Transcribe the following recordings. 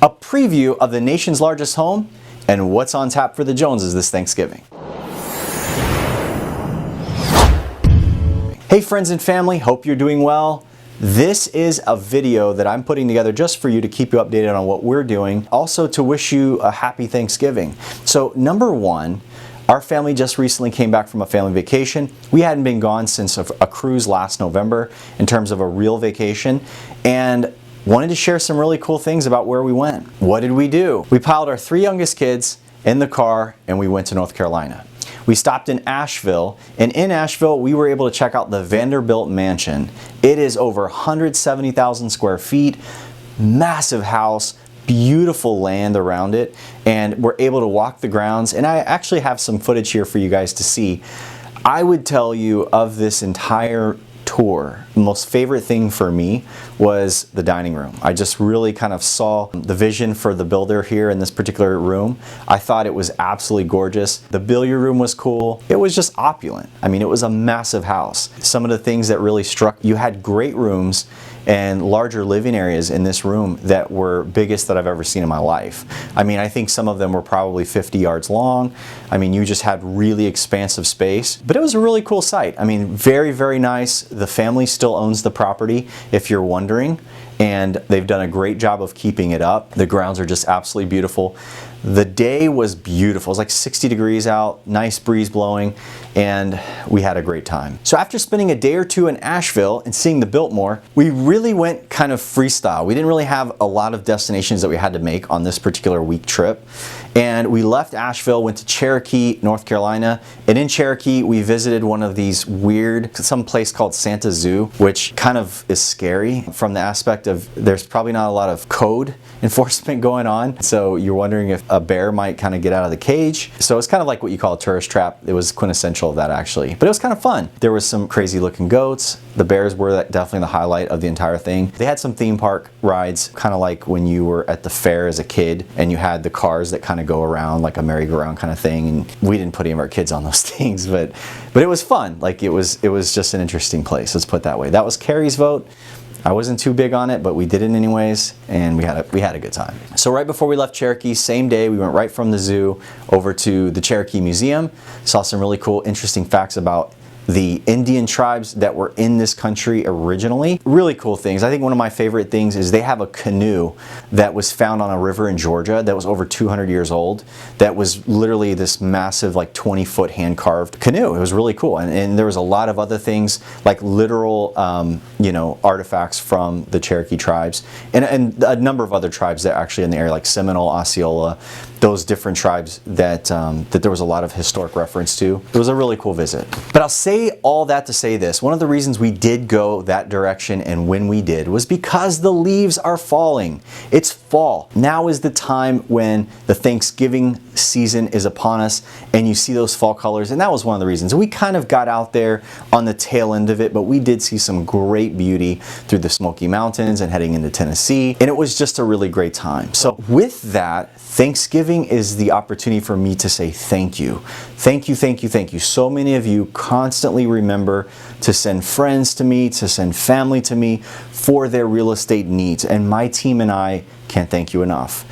a preview of the nation's largest home and what's on tap for the Joneses this Thanksgiving. Hey friends and family, hope you're doing well. This is a video that I'm putting together just for you to keep you updated on what we're doing, also to wish you a happy Thanksgiving. So number one, our family just recently came back from a family vacation. We hadn't been gone since a cruise last November in terms of a real vacation, and wanted to share some really cool things about where we went. What did we do? We piled our 3 youngest kids in the car and we went to North Carolina. We stopped in Asheville, and in Asheville we were able to check out the Vanderbilt Mansion. It is over 170,000 square feet, massive house, beautiful land around it, and we're able to walk the grounds, and I actually have some footage here for you guys to see. I would tell you, of this entire tour, the most favorite thing for me was the dining room. I just really kind of saw the vision for the builder here in this particular room. I thought it was absolutely gorgeous. The billiard room was cool. It was just opulent. I mean, it was a massive house. Some of the things that really struck, you had great rooms and larger living areas in this room that were biggest that I've ever seen in my life. I mean, I think some of them were probably 50 yards long. I mean, you just had really expansive space, but it was a really cool site. I mean, very, very nice. The family still owns the property, if you're wondering, and they've done a great job of keeping it up. The grounds are just absolutely beautiful. The day was beautiful. It was like 60 degrees out, nice breeze blowing, and we had a great time. So after spending a day or two in Asheville and seeing the Biltmore, we really went kind of freestyle. We didn't really have a lot of destinations that we had to make on this particular week trip. And we left Asheville, went to Cherokee, North Carolina, and in Cherokee we visited one of these weird, some place called Santa Zoo, which kind of is scary from the aspect of there's probably not a lot of code enforcement going on. So you're wondering if a bear might kind of get out of the cage. So it's kind of like what you call a tourist trap. It was quintessential of that actually, but it was kind of fun. There was some crazy looking goats. The bears were definitely the highlight of the entire thing. They had some theme park rides, kind of like when you were at the fair as a kid and you had the cars that kind of go around like a merry-go-round kind of thing. And we didn't put any of our kids on those things, but it was fun. Like it was just an interesting place. Let's put it that way. That was Carrie's vote. I wasn't too big on it, but we did it anyways, and we had a good time. So right before we left Cherokee, same day, we went right from the zoo over to the Cherokee Museum, saw some really cool, interesting facts about the Indian tribes that were in this country originally. Really cool things. I think one of my favorite things is they have a canoe that was found on a river in Georgia that was over 200 years old. That was literally this massive, like 20-foot hand-carved canoe. It was really cool. And there was a lot of other things, like literal, artifacts from the Cherokee tribes and a number of other tribes that are actually in the area, like Seminole, Osceola, those different tribes that there was a lot of historic reference to. It was a really cool visit. But I'll say all that to say this. One of the reasons we did go that direction and when we did was because the leaves are falling. It's fall. Now is the time when the Thanksgiving season is upon us and you see those fall colors, and that was one of the reasons. We kind of got out there on the tail end of it, but we did see some great beauty through the Smoky Mountains and heading into Tennessee, and it was just a really great time. So with that, Thanksgiving is the opportunity for me to say thank you. Thank you, thank you, thank you. So many of you constantly remember to send friends to me, to send family to me for their real estate needs, and my team and I can't thank you enough.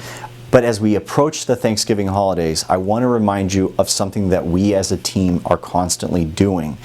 But as we approach the Thanksgiving holidays, I want to remind you of something that we as a team are constantly doing.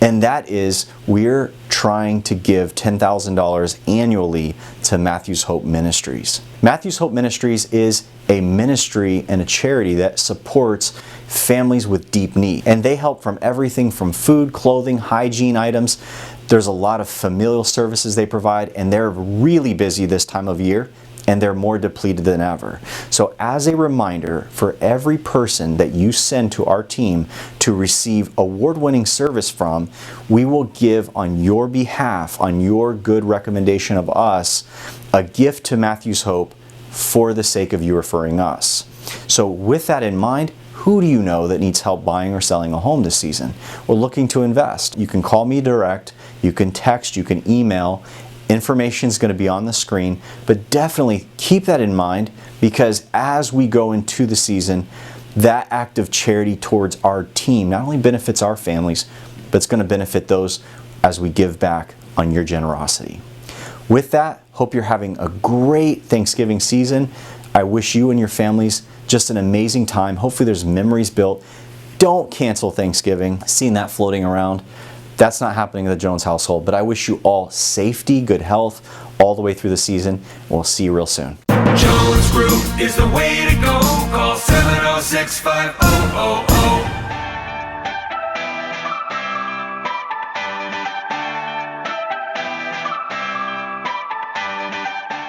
And that is, we're trying to give $10,000 annually to Matthew's Hope Ministries. Matthew's Hope Ministries is a ministry and a charity that supports families with deep need. And they help from everything from food, clothing, hygiene items. There's a lot of familial services they provide, and they're really busy this time of year, and they're more depleted than ever. So as a reminder, for every person that you send to our team to receive award-winning service from, we will give on your behalf, on your good recommendation of us, a gift to Matthew's Hope for the sake of you referring us. So with that in mind, who do you know that needs help buying or selling a home this season or looking to invest? You can call me direct, you can text, you can email. Information is going to be on the screen, but definitely keep that in mind, because as we go into the season, that act of charity towards our team not only benefits our families, but it's going to benefit those as we give back on your generosity. With that, hope you're having a great Thanksgiving season. I I wish you and your families just an amazing time. Hopefully there's memories built. Don't cancel Thanksgiving. Seeing that floating around. That's not happening in the Jones household, but I wish you all safety, good health, all the way through the season. We'll see you real soon. Jones Group is the way to go. Call 706-5000.